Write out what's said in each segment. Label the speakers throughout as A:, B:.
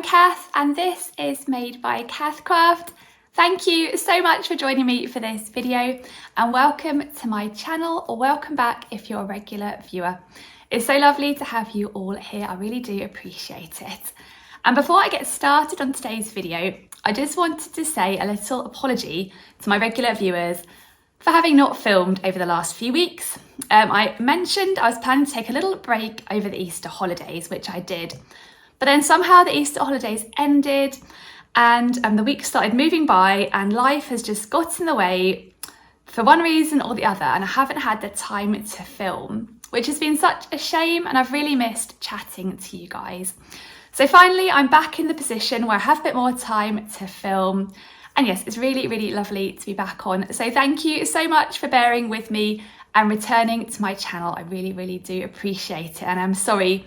A: I'm Cath and this is made by Cath Craft. Thank you so much for joining me for this video and welcome to my channel, or welcome back if you're a regular viewer. It's so lovely to have you all here, I really do appreciate it. And before I get started on today's video, I just wanted to say a little apology to my regular viewers for having not filmed over the last few weeks. I mentioned I was planning to take a little break over the Easter holidays, which I did. But then somehow the Easter holidays ended and the week started moving by and life has just got in the way for one reason or the other, and I haven't had the time to film, which has been such a shame, and I've really missed chatting to you guys. So finally I'm back in the position where I have a bit more time to film, and yes, it's really, really lovely to be back on. So thank you so much for bearing with me and returning to my channel. I really, really do appreciate it, and I'm sorry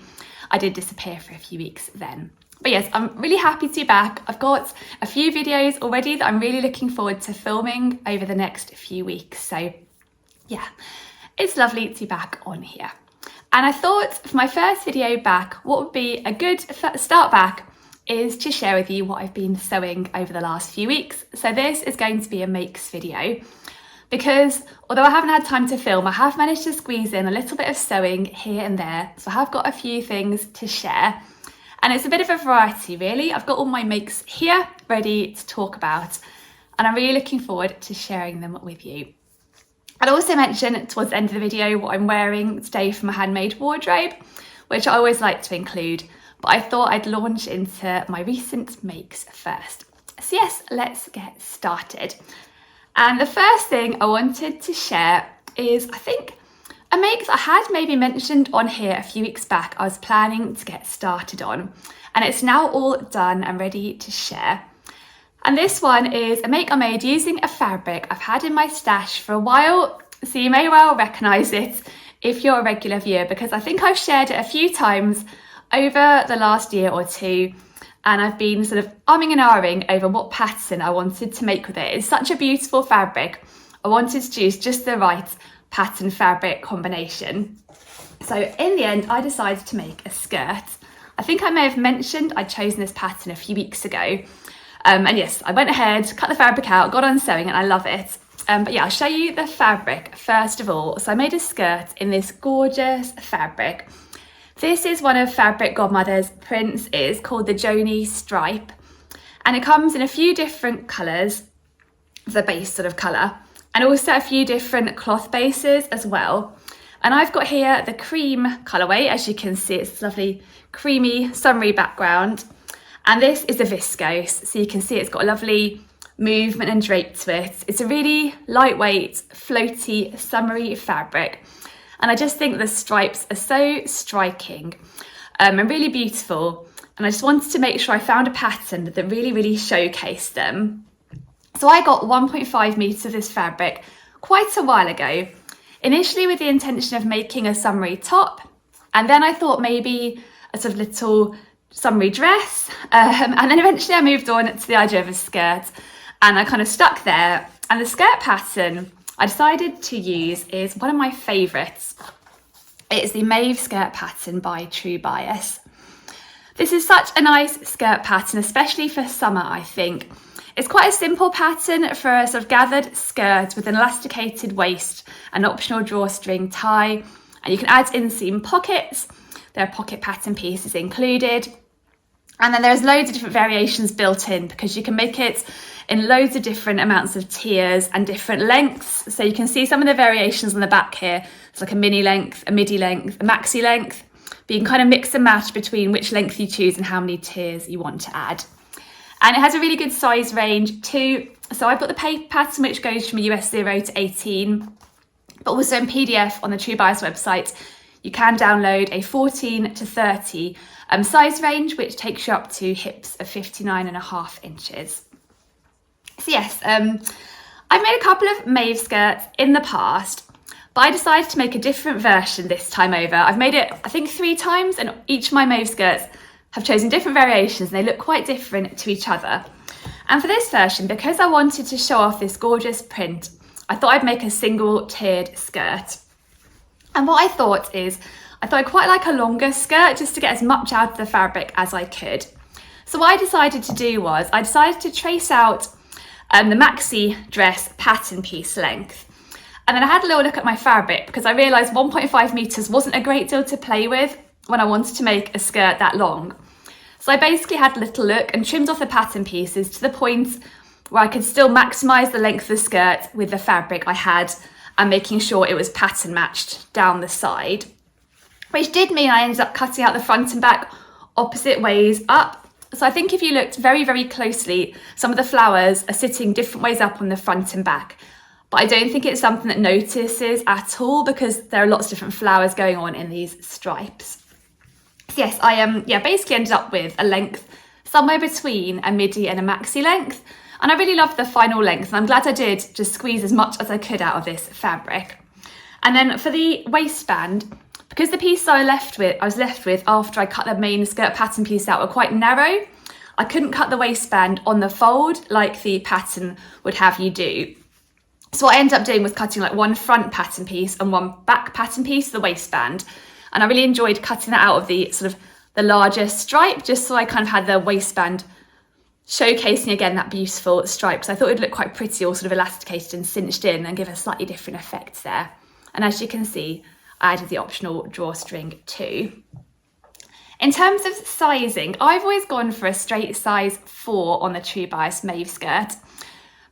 A: I did disappear for a few weeks then. But yes, I'm really happy to be back. I've got a few videos already that I'm really looking forward to filming over the next few weeks. So yeah, it's lovely to be back on here. And I thought for my first video back, what would be a good start back is to share with you what I've been sewing over the last few weeks. So this is going to be a makes video, because although I haven't had time to film, I have managed to squeeze in a little bit of sewing here and there. So I have got a few things to share, and it's a bit of a variety really. I've got all my makes here ready to talk about, and I'm really looking forward to sharing them with you. I'd also mention towards the end of the video what I'm wearing today for my handmade wardrobe, which I always like to include, but I thought I'd launch into my recent makes first. So yes, let's get started. And the first thing I wanted to share is, I think, a make that I had maybe mentioned on here a few weeks back I was planning to get started on, and it's now all done and ready to share. And this one is a make I made using a fabric I've had in my stash for a while, so you may well recognise it if you're a regular viewer, because I think I've shared it a few times over the last year or two, and I've been sort of umming and ahhing over what pattern I wanted to make with it. It's such a beautiful fabric. I wanted to choose just the right pattern fabric combination. So in the end, I decided to make a skirt. I think I may have mentioned I'd chosen this pattern a few weeks ago. And yes, I went ahead, cut the fabric out, got on sewing, and I love it. But yeah, I'll show you the fabric first of all. So I made a skirt in this gorgeous fabric. This is one of Fabric Godmother's prints. It is called the Joni Stripe, and it comes in a few different colours, the base sort of colour, and also a few different cloth bases as well. And I've got here the cream colourway. As you can see, it's a lovely creamy summery background, and this is the viscose, so you can see it's got a lovely movement and drape to it. It's a really lightweight, floaty, summery fabric. And I just think the stripes are so striking and really beautiful. And I just wanted to make sure I found a pattern that really, really showcased them. So I got 1.5 meters of this fabric quite a while ago, initially with the intention of making a summery top. And then I thought maybe a sort of little summery dress. And then eventually I moved on to the idea of a skirt, and I kind of stuck there. And the skirt pattern I decided to use is one of my favourites. It's the Mave skirt pattern by True Bias. This is such a nice skirt pattern, especially for summer, I think. It's quite a simple pattern for a sort of gathered skirt with an elasticated waist and optional drawstring tie. And you can add inseam pockets. There are pocket pattern pieces included. And then there's loads of different variations built in, because you can make it in loads of different amounts of tiers and different lengths. So you can see some of the variations on the back here. It's like a mini length, a midi length, a maxi length. But you can kind of mix and match between which length you choose and how many tiers you want to add. And it has a really good size range too. So I've got the paper pattern, which goes from US 0 to 18, but also in PDF on the True Bias website, you can download a 14 to 30 size range, which takes you up to hips of 59.5 inches. So yes, I've made a couple of Mave skirts in the past, but I decided to make a different version this time over. I've made it, I think, 3 times, and each of my Mave skirts have chosen different variations, and they look quite different to each other. And for this version, because I wanted to show off this gorgeous print, I thought I'd make a single tiered skirt. And what I thought is, I thought I'd quite like a longer skirt just to get as much out of the fabric as I could. So what I decided to do was I decided to trace out the maxi dress pattern piece length. And then I had a little look at my fabric because I realised 1.5 metres wasn't a great deal to play with when I wanted to make a skirt that long. So I basically had a little look and trimmed off the pattern pieces to the point where I could still maximise the length of the skirt with the fabric I had and making sure it was pattern matched down the side, which did mean I ended up cutting out the front and back opposite ways up. So I think if you looked very, very closely, some of the flowers are sitting different ways up on the front and back. But I don't think it's something that notices at all because there are lots of different flowers going on in these stripes. So yes, I basically ended up with a length somewhere between a midi and a maxi length. And I really loved the final length, and I'm glad I did just squeeze as much as I could out of this fabric. And then for the waistband, because the piece I was left with after I cut the main skirt pattern piece out were quite narrow, I couldn't cut the waistband on the fold like the pattern would have you do. So what I ended up doing was cutting like one front pattern piece and one back pattern piece, the waistband. And I really enjoyed cutting that out of the sort of the larger stripe, just so I kind of had the waistband showcasing again that beautiful stripe, because I thought it would look quite pretty, all sort of elasticated and cinched in and give a slightly different effect there. And as you can see, I added the optional drawstring too. In terms of sizing, I've always gone for a straight size 4 on the True Bias Mave skirt.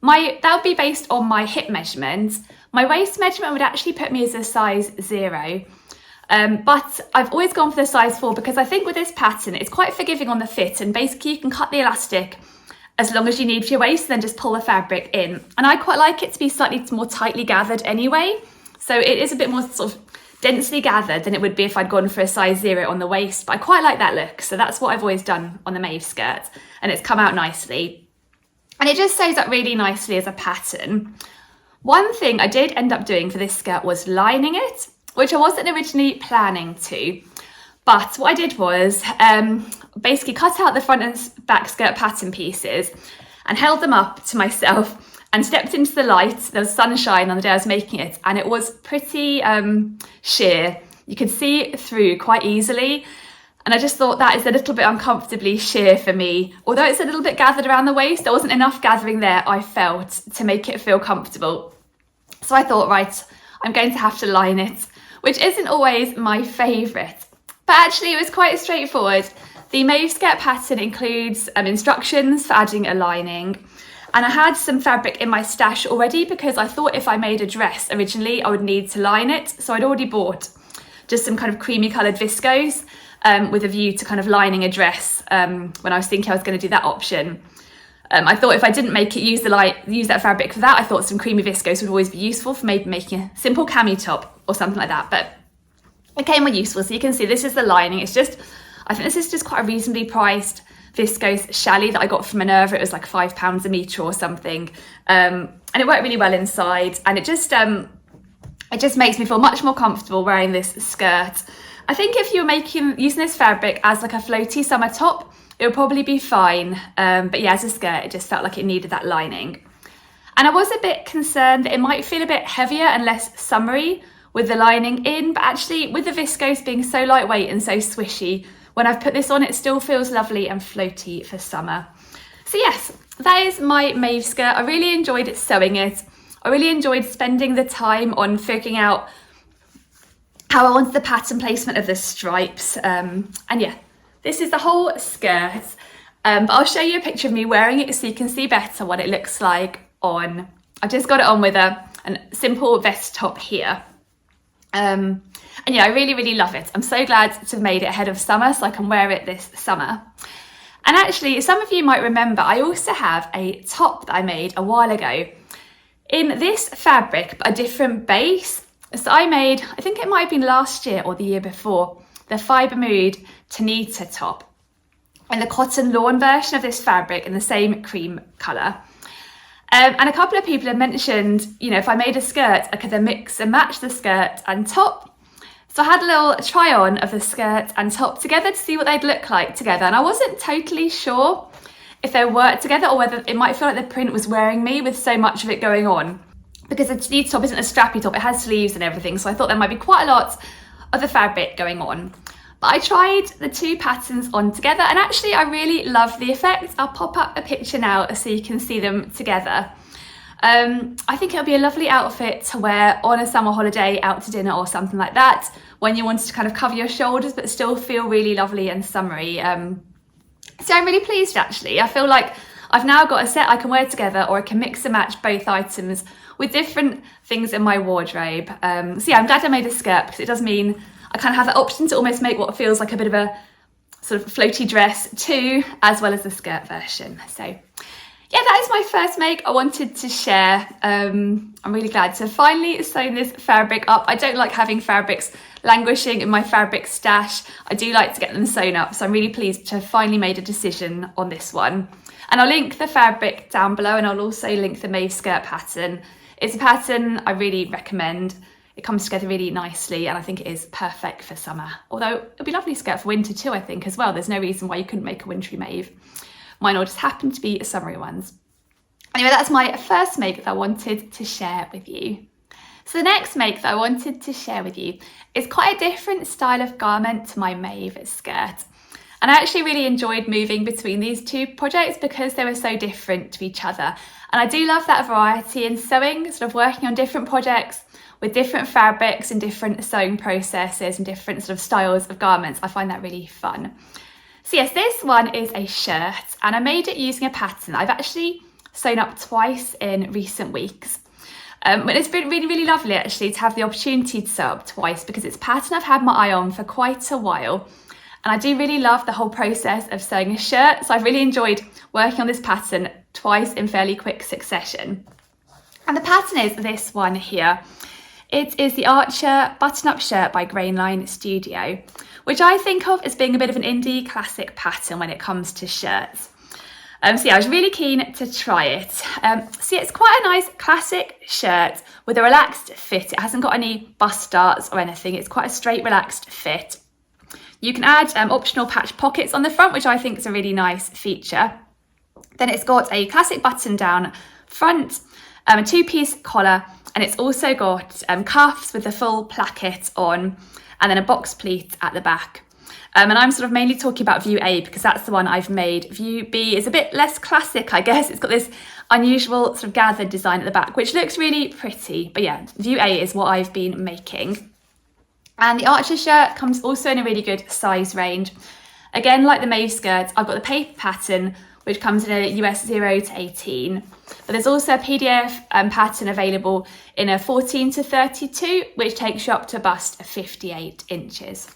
A: That would be based on my hip measurement. My waist measurement would actually put me as a size 0. But I've always gone for the size 4 because I think with this pattern, it's quite forgiving on the fit, and basically you can cut the elastic as long as you need for your waist, and then just pull the fabric in. And I quite like it to be slightly more tightly gathered anyway. So it is a bit more sort of densely gathered than it would be if I'd gone for a size 0 on the waist, but I quite like that look. So that's what I've always done on the Mave skirt, and it's come out nicely. And it just sews up really nicely as a pattern. One thing I did end up doing for this skirt was lining it, which I wasn't originally planning to. But what I did was basically cut out the front and back skirt pattern pieces and held them up to myself and stepped into the light. There was sunshine on the day I was making it, and it was pretty sheer. You could see through quite easily. And I just thought that is a little bit uncomfortably sheer for me. Although it's a little bit gathered around the waist, there wasn't enough gathering there, I felt, to make it feel comfortable. So I thought, right, I'm going to have to line it, which isn't always my favourite. But actually it was quite straightforward. The Mave skirt pattern includes instructions for adding a lining. And I had some fabric in my stash already because I thought if I made a dress originally, I would need to line it. So I'd already bought just some kind of creamy coloured viscose with a view to kind of lining a dress when I was thinking I was going to do that option. I thought if I didn't make it use that fabric for that, I thought some creamy viscose would always be useful for maybe making a simple cami top or something like that. But it came more useful. So you can see this is the lining. I think this is just quite a reasonably priced viscose challis that I got from Minerva. It was like £5 a metre or something. And it worked really well inside. And it just makes me feel much more comfortable wearing this skirt. I think if you're using this fabric as like a floaty summer top, it would probably be fine. But yeah, as a skirt, it just felt like it needed that lining. And I was a bit concerned that it might feel a bit heavier and less summery with the lining in, but actually with the viscose being so lightweight and so swishy, when I've put this on, it still feels lovely and floaty for summer. So yes, that is my Mave skirt. I really enjoyed sewing it. I really enjoyed spending the time on figuring out how I wanted the pattern placement of the stripes. And yeah, this is the whole skirt. But I'll show you a picture of me wearing it so you can see better what it looks like on. I've just got it on with a simple vest top here. And yeah, I really, really love it. I'm so glad to have made it ahead of summer so I can wear it this summer. And actually, some of you might remember, I also have a top that I made a while ago in this fabric, but a different base. So I made, I think it might have been last year or the year before, the Fibre Mood Tanita top and the cotton lawn version of this fabric in the same cream colour. And a couple of people have mentioned, you know, if I made a skirt, I could then mix and match the skirt and top. So I had a little try on of the skirt and top together to see what they'd look like together. And I wasn't totally sure if they worked together or whether it might feel like the print was wearing me with so much of it going on. Because the Tanita top isn't a strappy top, it has sleeves and everything. So I thought there might be quite a lot of the fabric going on. But I tried the two patterns on together, and actually I really love the effect. I'll pop up a picture now so you can see them together. I think it'll be a lovely outfit to wear on a summer holiday, out to dinner or something like that, when you wanted to kind of cover your shoulders but still feel really lovely and summery. So I'm really pleased actually. I feel like I've now got a set I can wear together, or I can mix and match both items with different things in my wardrobe. So yeah, I'm glad I made a skirt, because it does mean I kind of have the option to almost make what feels like a bit of a sort of floaty dress too, as well as the skirt version. So yeah, that is my first make I wanted to share. I'm really glad to finally sew this fabric up. I don't like having fabrics languishing in my fabric stash. I do like to get them sewn up, so I'm really pleased to have finally made a decision on this one. And I'll link the fabric down below, and I'll also link the Mave skirt pattern. It's a pattern I really recommend. It comes together really nicely, and I think it is perfect for summer. Although it'll be a lovely skirt for winter too, I think, as well. There's no reason why you couldn't make a wintry Mave. Mine all just happen to be summery ones. Anyway, that's my first make that I wanted to share with you. So the next make that I wanted to share with you is quite a different style of garment to my Mave skirt. And I actually really enjoyed moving between these two projects because they were so different to each other. And I do love that variety in sewing, sort of working on different projects with different fabrics and different sewing processes and different sort of styles of garments. I find that really fun. So yes, this one is a shirt, and I made it using a pattern I've actually sewn up twice in recent weeks. But it's been really, really lovely actually to have the opportunity to sew up twice, because it's a pattern I've had my eye on for quite a while. And I do really love the whole process of sewing a shirt. So I've really enjoyed working on this pattern twice in fairly quick succession. And the pattern is this one here. It is the Archer button-up shirt by Grainline Studio, which I think of as being a bit of an indie classic pattern when it comes to shirts. So yeah, I was really keen to try it. So yeah, it's quite a nice classic shirt with a relaxed fit. It hasn't got any bust darts or anything. It's quite a straight, relaxed fit. You can add optional patch pockets on the front, which I think is a really nice feature. Then it's got a classic button down front, a two-piece collar, and it's also got cuffs with the full placket on, and then a box pleat at the back. And I'm sort of mainly talking about view A because that's the one I've made. View B is a bit less classic, I guess. It's got this unusual sort of gathered design at the back, which looks really pretty. But yeah, view A is what I've been making. And the Archer shirt comes also in a really good size range. Again, like the Mave skirt, I've got the paper pattern, which comes in a US 0 to 18. But there's also a PDF pattern available in a 14 to 32, which takes you up to a bust of 58 inches.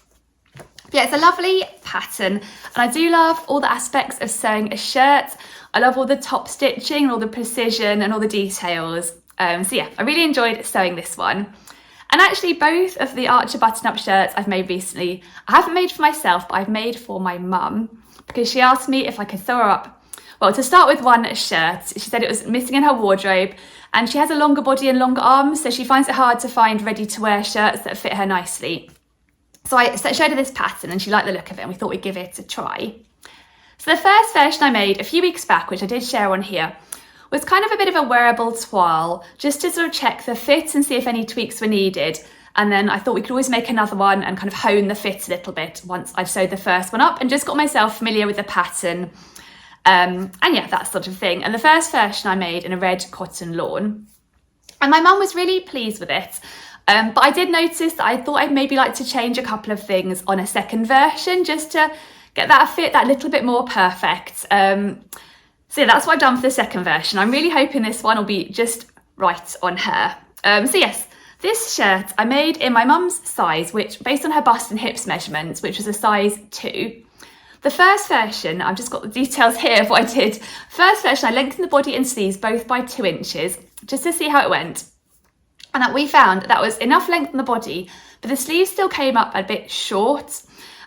A: But yeah, it's a lovely pattern, and I do love all the aspects of sewing a shirt. I love all the top stitching and all the precision and all the details. So yeah, I really enjoyed sewing this one. And actually both of the Archer button-up shirts I've made recently, I haven't made for myself, but I've made for my mum, because she asked me if I could sew her up. Well, to start with one shirt, she said it was missing in her wardrobe, and she has a longer body and longer arms, so she finds it hard to find ready-to-wear shirts that fit her nicely. So I showed her this pattern and she liked the look of it, and we thought we'd give it a try. So the first version I made a few weeks back, which I did share on here, was kind of a bit of a wearable toile, just to sort of check the fit and see if any tweaks were needed. And then I thought we could always make another one and kind of hone the fit a little bit once I'd sewed the first one up and just got myself familiar with the pattern. And yeah, that sort of thing. And the first version I made in a red cotton lawn. And my mum was really pleased with it. But I did notice that I thought I'd maybe like to change a couple of things on a second version just to get that fit that little bit more perfect. So yeah, that's what I've done for the second version. I'm really hoping this one will be just right on her. So yes, this shirt I made in my mum's size, which based on her bust and hips measurements, which was a size 2. The first version, I've just got the details here of what I did. First version, I lengthened the body and sleeves both by 2 inches just to see how it went. And that we found that was enough length on the body, but the sleeves still came up a bit short.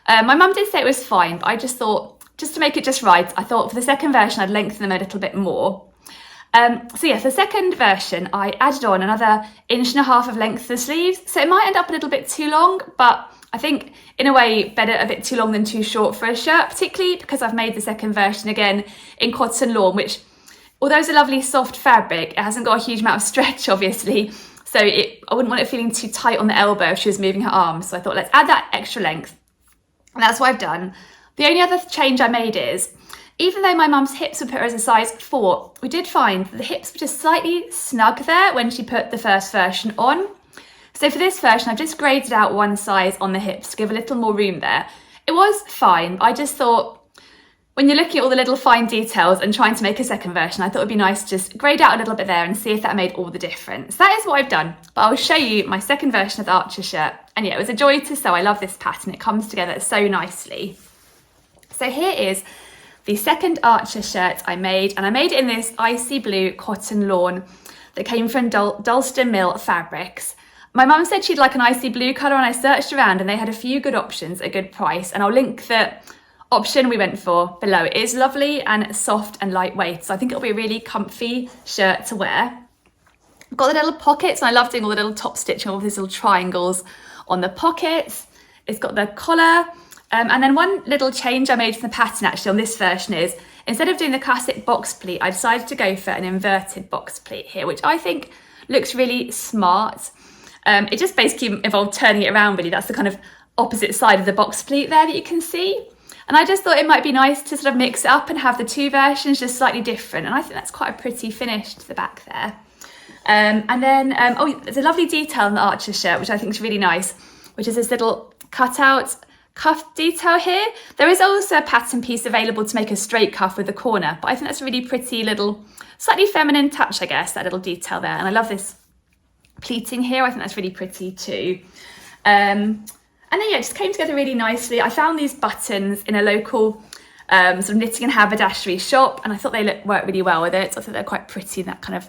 A: My mum did say it was fine, but I just thought, just to make it just right, I thought for the second version I'd lengthen them a little bit more. So yes, the second version I added on another 1.5 inches of length to the sleeves, so it might end up a little bit too long, but I think in a way better a bit too long than too short for a shirt, particularly because I've made the second version again in cotton lawn, which although it's a lovely soft fabric, it hasn't got a huge amount of stretch obviously, so I wouldn't want it feeling too tight on the elbow if she was moving her arms, so I thought let's add that extra length. And that's what I've done. The only other change I made is, even though my mum's hips would put her as a size 4, we did find that the hips were just slightly snug there when she put the first version on. So for this version, I've just graded out one size on the hips to give a little more room there. It was fine. I just thought, when you're looking at all the little fine details and trying to make a second version, I thought it'd be nice to just grade out a little bit there and see if that made all the difference. That is what I've done, but I'll show you my second version of the Archer shirt. And yeah, it was a joy to sew. I love this pattern. It comes together so nicely. So here is the second Archer shirt I made, and I made it in this icy blue cotton lawn that came from Dalston Mill Fabrics. My mum said she'd like an icy blue colour, and I searched around and they had a few good options at a good price, and I'll link the option we went for below. It is lovely and soft and lightweight, so I think it'll be a really comfy shirt to wear. I've got the little pockets, and I love doing all the little top stitching, all these little triangles on the pockets. It's got the collar, and then one little change I made from the pattern actually on this version is, instead of doing the classic box pleat, I decided to go for an inverted box pleat here, which I think looks really smart. It just basically involved turning it around really. That's the kind of opposite side of the box pleat there that you can see. And I just thought it might be nice to sort of mix it up and have the two versions just slightly different. And I think that's quite a pretty finish to the back there. And then, oh, there's a lovely detail in the Archer shirt, which I think is really nice, which is this little cutout cuff detail here. There is also a pattern piece available to make a straight cuff with a corner, but I think that's a really pretty little, slightly feminine touch, I guess, that little detail there. And I love this pleating here. I think that's really pretty too. And then yeah, it just came together really nicely. I found these buttons in a local sort of knitting and haberdashery shop, and I thought they worked really well with it. So I thought they're quite pretty, that kind of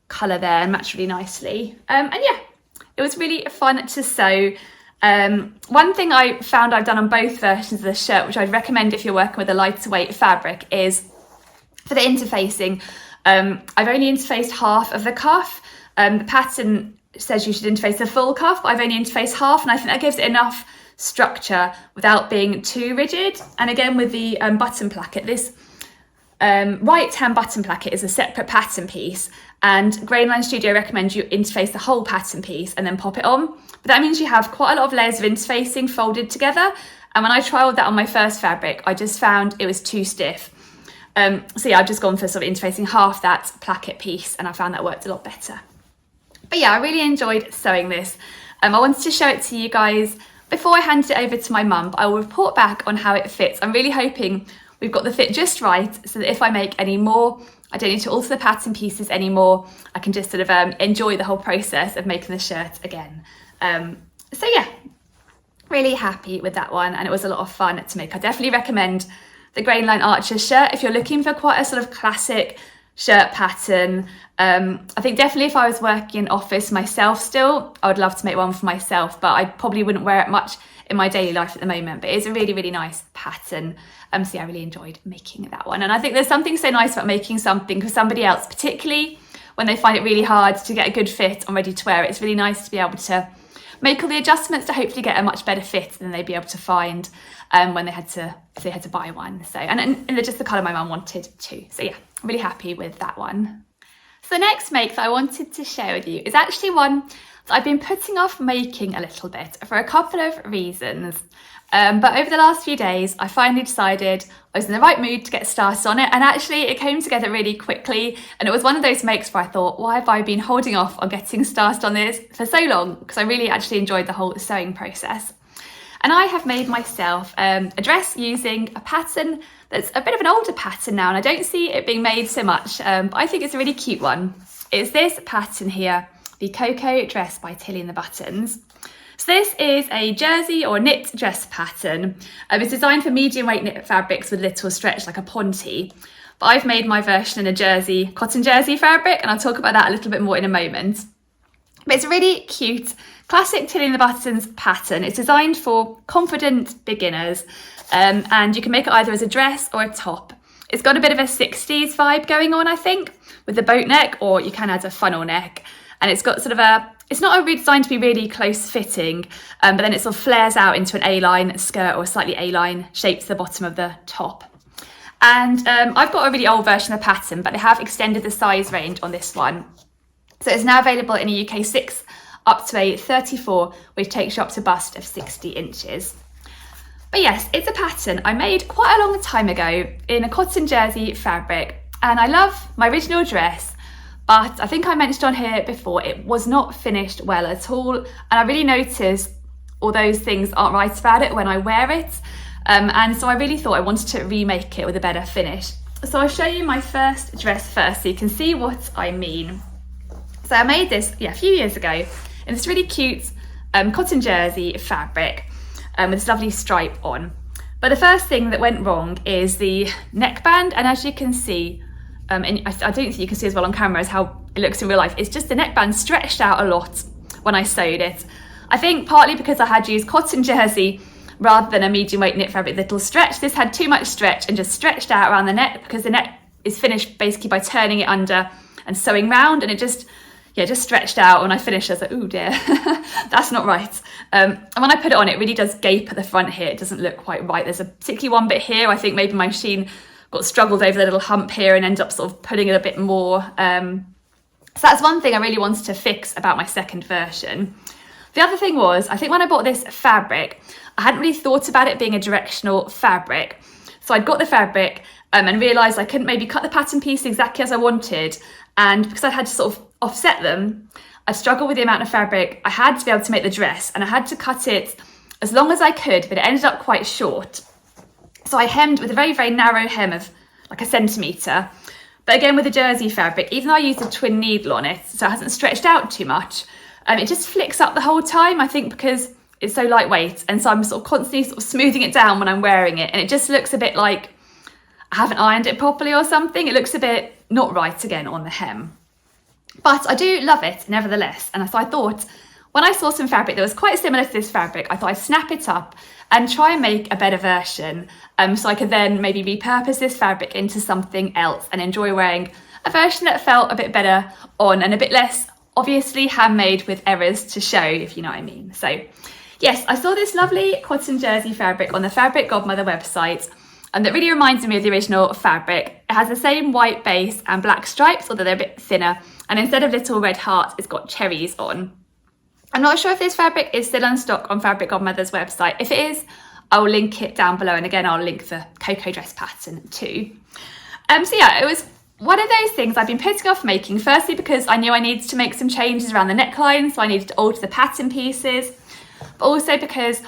A: colour there, and matched really nicely. And yeah, it was really fun to sew. One thing I found I've done on both versions of the shirt, which I'd recommend if you're working with a lighter weight fabric, is for the interfacing. I've only interfaced half of the cuff. The pattern says you should interface the full cuff, but I've only interfaced half, and I think that gives it enough structure without being too rigid. And again, with the button placket, this right hand button placket is a separate pattern piece, and Grainline Studio recommends you interface the whole pattern piece and then pop it on. But that means you have quite a lot of layers of interfacing folded together, and when I trialled that on my first fabric, I just found it was too stiff. So yeah, I've just gone for sort of interfacing half that placket piece, and I found that worked a lot better. But yeah, I really enjoyed sewing this. I wanted to show it to you guys before I hand it over to my mum, but I will report back on how it fits. I'm really hoping we've got the fit just right, so that if I make any more, I don't need to alter the pattern pieces anymore. I can just sort of enjoy the whole process of making the shirt again. So yeah, really happy with that one, and it was a lot of fun to make. I definitely recommend the Grainline Archer shirt if you're looking for quite a sort of classic shirt pattern. I think definitely if I was working in office myself still, I would love to make one for myself, but I probably wouldn't wear it much in my daily life at the moment. But it's a really, really nice pattern. So yeah, I really enjoyed making that one. And I think there's something so nice about making something for somebody else, particularly when they find it really hard to get a good fit and ready to wear it. It's really nice to be able to make all the adjustments to hopefully get a much better fit than they'd be able to find when they had to buy one. So and just the colour my mum wanted too. So yeah, I'm really happy with that one. So the next make that I wanted to share with you is actually one that I've been putting off making a little bit for a couple of reasons. But over the last few days, I finally decided I was in the right mood to get started on it, and actually it came together really quickly, and it was one of those makes where I thought, why have I been holding off on getting started on this for so long? Because I really actually enjoyed the whole sewing process. And I have made myself a dress using a pattern that's a bit of an older pattern now, and I don't see it being made so much, but I think it's a really cute one. It's this pattern here, the Coco dress by Tilly and the Buttons. So this is a jersey or knit dress pattern. It's designed for medium weight knit fabrics with little stretch like a ponte, but I've made my version in a jersey, cotton jersey fabric, and I'll talk about that a little bit more in a moment. But it's a really cute, classic Tilly and the Buttons pattern. It's designed for confident beginners, and you can make it either as a dress or a top. It's got a bit of a 60s vibe going on, I think, with the boat neck, or you can add a funnel neck. And it's got sort of it's not designed to be really close fitting, but then it sort of flares out into an A-line skirt or a slightly A-line shape to the bottom of the top. And I've got a really old version of the pattern, but they have extended the size range on this one. So it's now available in a UK 6 up to a 34, which takes you up to bust of 60 inches. But yes, it's a pattern I made quite a long time ago in a cotton jersey fabric, and I love my original dress, but I think I mentioned on here before, it was not finished well at all, and I really noticed all those things aren't right about it when I wear it, and so I really thought I wanted to remake it with a better finish. So I'll show you my first dress first so you can see what I mean. So I made this a few years ago in this really cute cotton jersey fabric with this lovely stripe on. But the first thing that went wrong is the neckband, and as you can see, and I don't think you can see as well on camera as how it looks in real life, it's just the neckband stretched out a lot when I sewed it. I think partly because I had used cotton jersey rather than a medium weight knit fabric, little stretch. This had too much stretch and just stretched out around the neck, because the neck is finished basically by turning it under and sewing round, and it just stretched out. When I finished, I was like, oh dear, that's not right. And when I put it on, it really does gape at the front here. It doesn't look quite right. There's a particularly one bit here, I think maybe my machine got struggled over the little hump here and ended up sort of pulling it a bit more. So that's one thing I really wanted to fix about my second version. The other thing was, I think when I bought this fabric, I hadn't really thought about it being a directional fabric. So I'd got the fabric and realised I couldn't maybe cut the pattern piece exactly as I wanted. And because I had to sort of offset them, I struggled with the amount of fabric I had to be able to make the dress, and I had to cut it as long as I could, but it ended up quite short. So I hemmed with a very, very narrow hem of like 1 centimetre. But again, with the jersey fabric, even though I used a twin needle on it, so it hasn't stretched out too much, it just flicks up the whole time, I think because it's so lightweight. And so I'm sort of constantly sort of smoothing it down when I'm wearing it, and it just looks a bit like I haven't ironed it properly or something. It looks a bit not right again on the hem. But I do love it nevertheless. And so I thought, when I saw some fabric that was quite similar to this fabric, I thought I'd snap it up and try and make a better version. So I could then maybe repurpose this fabric into something else and enjoy wearing a version that felt a bit better on and a bit less obviously handmade with errors to show, if you know what I mean. So yes, I saw this lovely cotton jersey fabric on the Fabric Godmother website, and that really reminds me of the original fabric. It has the same white base and black stripes, although they're a bit thinner, and instead of little red hearts, it's got cherries on. I'm not sure if this fabric is still on stock on Fabric Godmother's website. If it is, I'll link it down below, and again I'll link the Coco dress pattern too. So yeah, it was one of those things I've been putting off making, firstly because I knew I needed to make some changes around the neckline, so I needed to alter the pattern pieces, but also because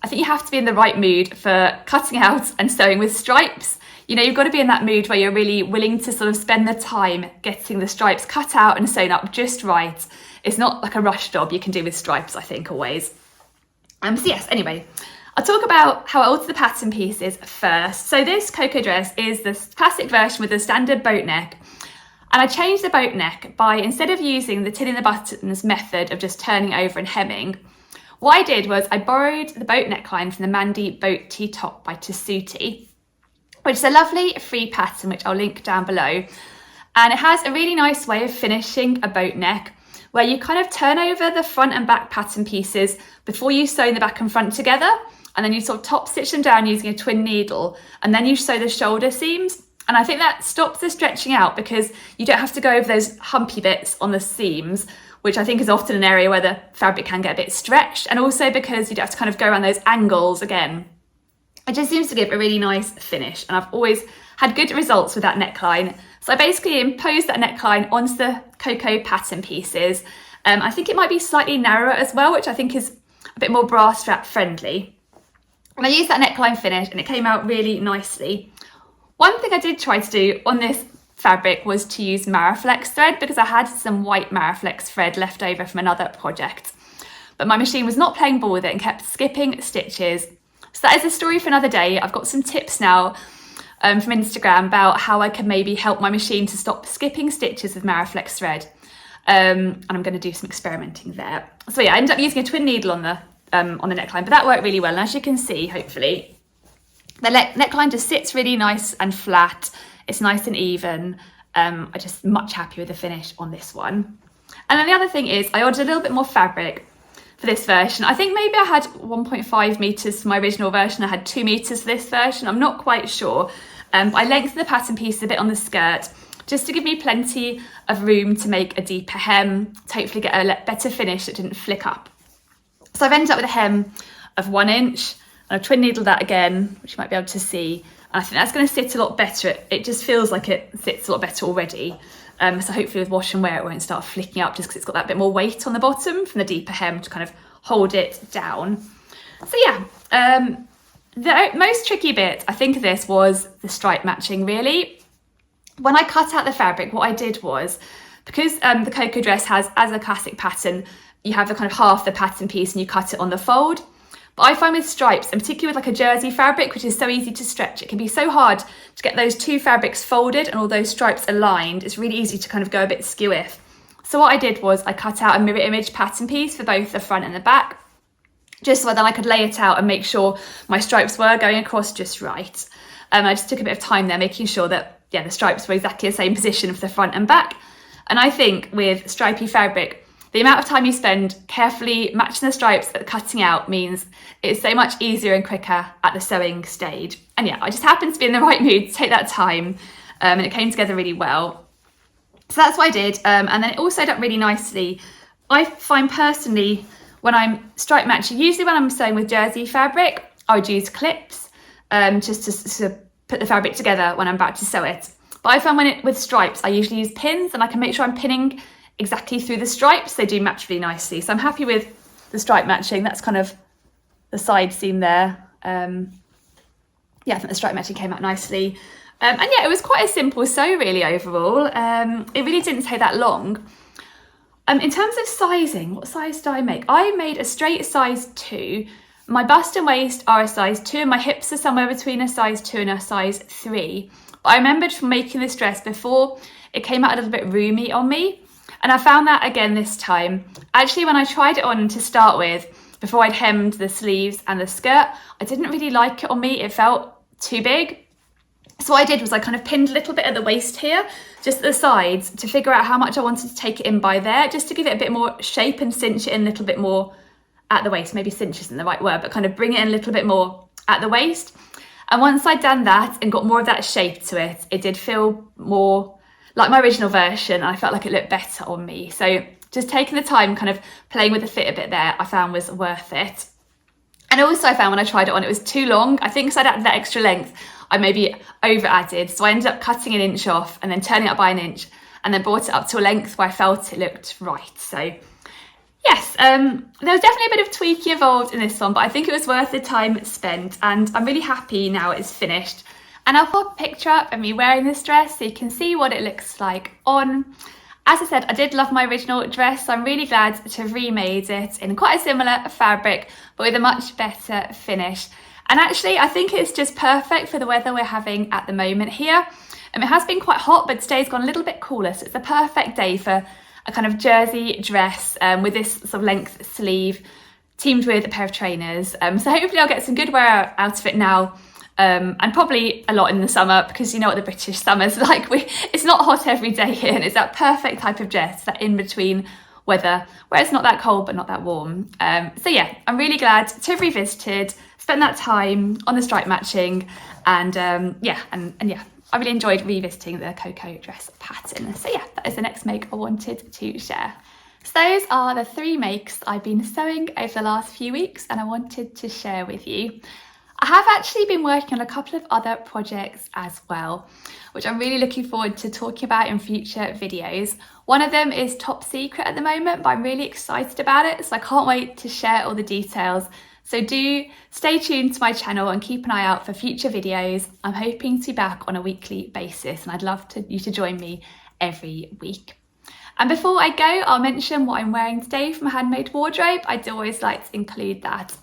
A: I think you have to be in the right mood for cutting out and sewing with stripes. You know, you've got to be in that mood where you're really willing to sort of spend the time getting the stripes cut out and sewn up just right. It's not like a rush job you can do with stripes, I think, always. So yes, anyway, I'll talk about how I altered the pattern pieces first. So this Coco dress is the classic version with the standard boat neck. And I changed the boat neck by, instead of using the tin in the buttons method of just turning over and hemming, what I did was I borrowed the boat neckline from the Mandy Boat Tee Top by Tessuti, which is a lovely free pattern, which I'll link down below. And it has a really nice way of finishing a boat neck, where you kind of turn over the front and back pattern pieces before you sew the back and front together, and then you sort of top stitch them down using a twin needle, and then you sew the shoulder seams. And I think that stops the stretching out because you don't have to go over those humpy bits on the seams, which I think is often an area where the fabric can get a bit stretched, and also because you don't have to kind of go around those angles again. It just seems to give a really nice finish, and I've always had good results with that neckline. So I basically imposed that neckline onto the Coco pattern pieces. I think it might be slightly narrower as well, which I think is a bit more bra strap friendly. And I used that neckline finish and it came out really nicely. One thing I did try to do on this fabric was to use Maraflex thread, because I had some white Maraflex thread left over from another project. But my machine was not playing ball with it and kept skipping stitches. So that is a story for another day. I've got some tips now from Instagram about how I can maybe help my machine to stop skipping stitches with Maraflex thread. And I'm going to do some experimenting there. So yeah, I ended up using a twin needle on the neckline, but that worked really well. And as you can see, hopefully, the neckline just sits really nice and flat. It's nice and even. I'm just much happier with the finish on this one. And then the other thing is I ordered a little bit more fabric for this version. I think maybe I had 1.5 meters for my original version. I had 2 meters for this version. I'm not quite sure. But I lengthened the pattern piece a bit on the skirt just to give me plenty of room to make a deeper hem, to hopefully get a better finish that didn't flick up. So I've ended up with a hem of 1 inch. I've twin needled that again, which you might be able to see. And I think that's going to sit a lot better. It just feels like it sits a lot better already. So hopefully with wash and wear it won't start flicking up, just because it's got that bit more weight on the bottom from the deeper hem to kind of hold it down. So yeah, the most tricky bit I think of this was the stripe matching really. When I cut out the fabric, what I did was, because the Coco dress has, as a classic pattern, you have the kind of half the pattern piece and you cut it on the fold. But I find with stripes, and particularly with like a jersey fabric, which is so easy to stretch, it can be so hard to get those two fabrics folded and all those stripes aligned. It's really easy to kind of go a bit skew-if. So what I did was I cut out a mirror image pattern piece for both the front and the back, just so then I could lay it out and make sure my stripes were going across just right. I just took a bit of time there, making sure that, yeah, the stripes were exactly the same position for the front and back. And I think with stripy fabric, the amount of time you spend carefully matching the stripes at the cutting out means it's so much easier and quicker at the sewing stage. And yeah, I just happened to be in the right mood to take that time, and it came together really well. So that's what I did, and then it all sewed up really nicely. I find personally, when I'm stripe matching, usually when I'm sewing with jersey fabric, I would use clips just to put the fabric together when I'm about to sew it. But I found with stripes, I usually use pins, and I can make sure I'm pinning exactly through the stripes. They do match really nicely. So I'm happy with the stripe matching. That's kind of the side seam there. Yeah, I think the stripe matching came out nicely. And yeah, it was quite a simple sew really overall. It really didn't take that long. In terms of sizing, what size did I make? I made a straight size 2. My bust and waist are a size 2, and my hips are somewhere between a size 2 and a size 3. But I remembered from making this dress before, it came out a little bit roomy on me. And I found that again this time. Actually, when I tried it on to start with, before I'd hemmed the sleeves and the skirt, I didn't really like it on me. It felt too big. So what I did was I kind of pinned a little bit at the waist here, just at the sides, to figure out how much I wanted to take it in by there, just to give it a bit more shape and cinch it in a little bit more at the waist. Maybe cinch isn't the right word, but kind of bring it in a little bit more at the waist. And once I'd done that and got more of that shape to it, it did feel more like my original version, and I felt like it looked better on me. So just taking the time, kind of playing with the fit a bit there, I found was worth it. And also I found when I tried it on, it was too long. I think because I'd added that extra length, I maybe over added. So I ended up cutting an inch off and then turning it up by an inch, and then brought it up to a length where I felt it looked right. So yes, there was definitely a bit of tweaking involved in this one, but I think it was worth the time spent, and I'm really happy now it's finished. And I'll pop a picture up of me wearing this dress so you can see what it looks like on. As I said, I did love my original dress, so I'm really glad to have remade it in quite a similar fabric, but with a much better finish. And actually, I think it's just perfect for the weather we're having at the moment here. It has been quite hot, but today's gone a little bit cooler, so it's the perfect day for a kind of jersey dress with this sort of length sleeve, teamed with a pair of trainers. So hopefully I'll get some good wear out of it now. And probably a lot in the summer, because you know what the British summer's like. It's not hot every day here, and it's that perfect type of dress, that in-between weather where it's not that cold but not that warm. So yeah, I'm really glad to have revisited, spent that time on the stripe matching, and yeah, I really enjoyed revisiting the Coco dress pattern. So yeah, that is the next make I wanted to share. So those are the 3 makes I've been sewing over the last few weeks and I wanted to share with you. I have actually been working on a couple of other projects as well, which I'm really looking forward to talking about in future videos. One of them is top secret at the moment, but I'm really excited about it, so I can't wait to share all the details. So do stay tuned to my channel and keep an eye out for future videos. I'm hoping to be back on a weekly basis, and I'd love you to join me every week. And before I go, I'll mention what I'm wearing today from Handmade Wardrobe. I do always like to include that.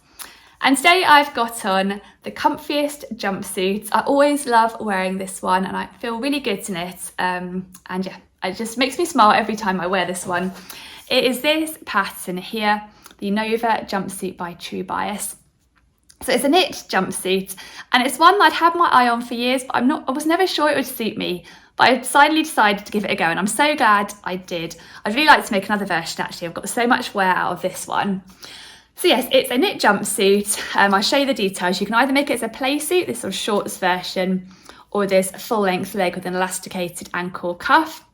A: And today I've got on the comfiest jumpsuit. I always love wearing this one and I feel really good in it. And yeah, it just makes me smile every time I wear this one. It is this pattern here, the Nova jumpsuit by True Bias. So it's a knit jumpsuit, and it's one that I'd had my eye on for years, but I was never sure it would suit me. But I finally decided to give it a go, and I'm so glad I did. I'd really like to make another version actually. I've got so much wear out of this one. So yes, it's a knit jumpsuit. I'll show you the details. You can either make it as a play suit, this sort of shorts version, or this full length leg with an elasticated ankle cuff.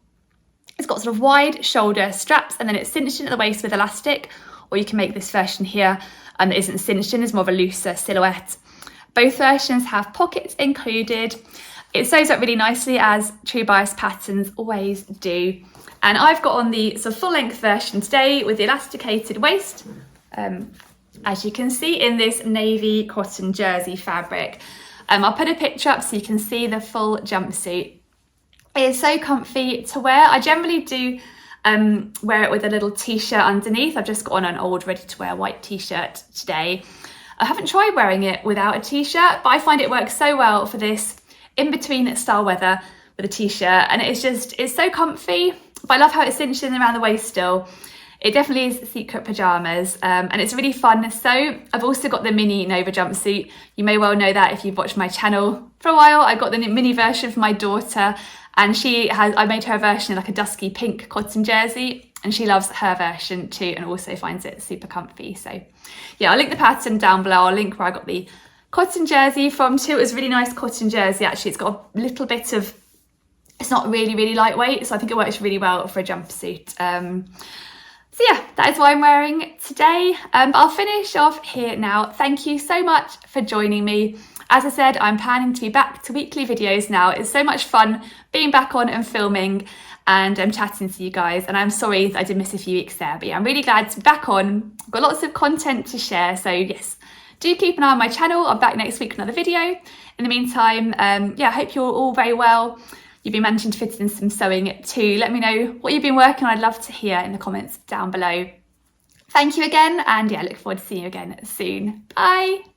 A: It's got sort of wide shoulder straps, and then it's cinched in at the waist with elastic, or you can make this version here that isn't cinched in, is more of a looser silhouette. Both versions have pockets included. It sews up really nicely, as true bias patterns always do. And I've got on the sort of full length version today with the elasticated waist, as you can see, in this navy cotton jersey fabric. I'll put a picture up so you can see the full jumpsuit. It is so comfy to wear. I generally do wear it with a little t-shirt underneath. I've just got on an old ready to wear white t-shirt today. I haven't tried wearing it without a t-shirt, but I find it works so well for this in-between style weather with a t-shirt, and it's so comfy. But I love how it's cinched in around the waist still. It definitely is secret pajamas, and it's really fun. So I've also got the mini Nova jumpsuit. You may well know that if you've watched my channel for a while. I got the mini version for my daughter, and I made her a version in like a dusky pink cotton jersey, and she loves her version too, and also finds it super comfy. So yeah, I'll link the pattern down below. I'll link where I got the cotton jersey from too. It was a really nice cotton jersey actually. It's got a little bit of, it's not really lightweight, so I think it works really well for a jumpsuit. So yeah, that is what I'm wearing today. But I'll finish off here now. Thank you so much for joining me. As I said, I'm planning to be back to weekly videos now. It's so much fun being back on and filming and chatting to you guys. And I'm sorry that I did miss a few weeks there, but yeah, I'm really glad to be back on. I've got lots of content to share. So yes, do keep an eye on my channel. I'm back next week with another video. In the meantime, yeah, I hope you're all very well. You've been managing to fit in some sewing too. Let me know what you've been working on. I'd love to hear in the comments down below. Thank you again, and yeah, I look forward to seeing you again soon. Bye.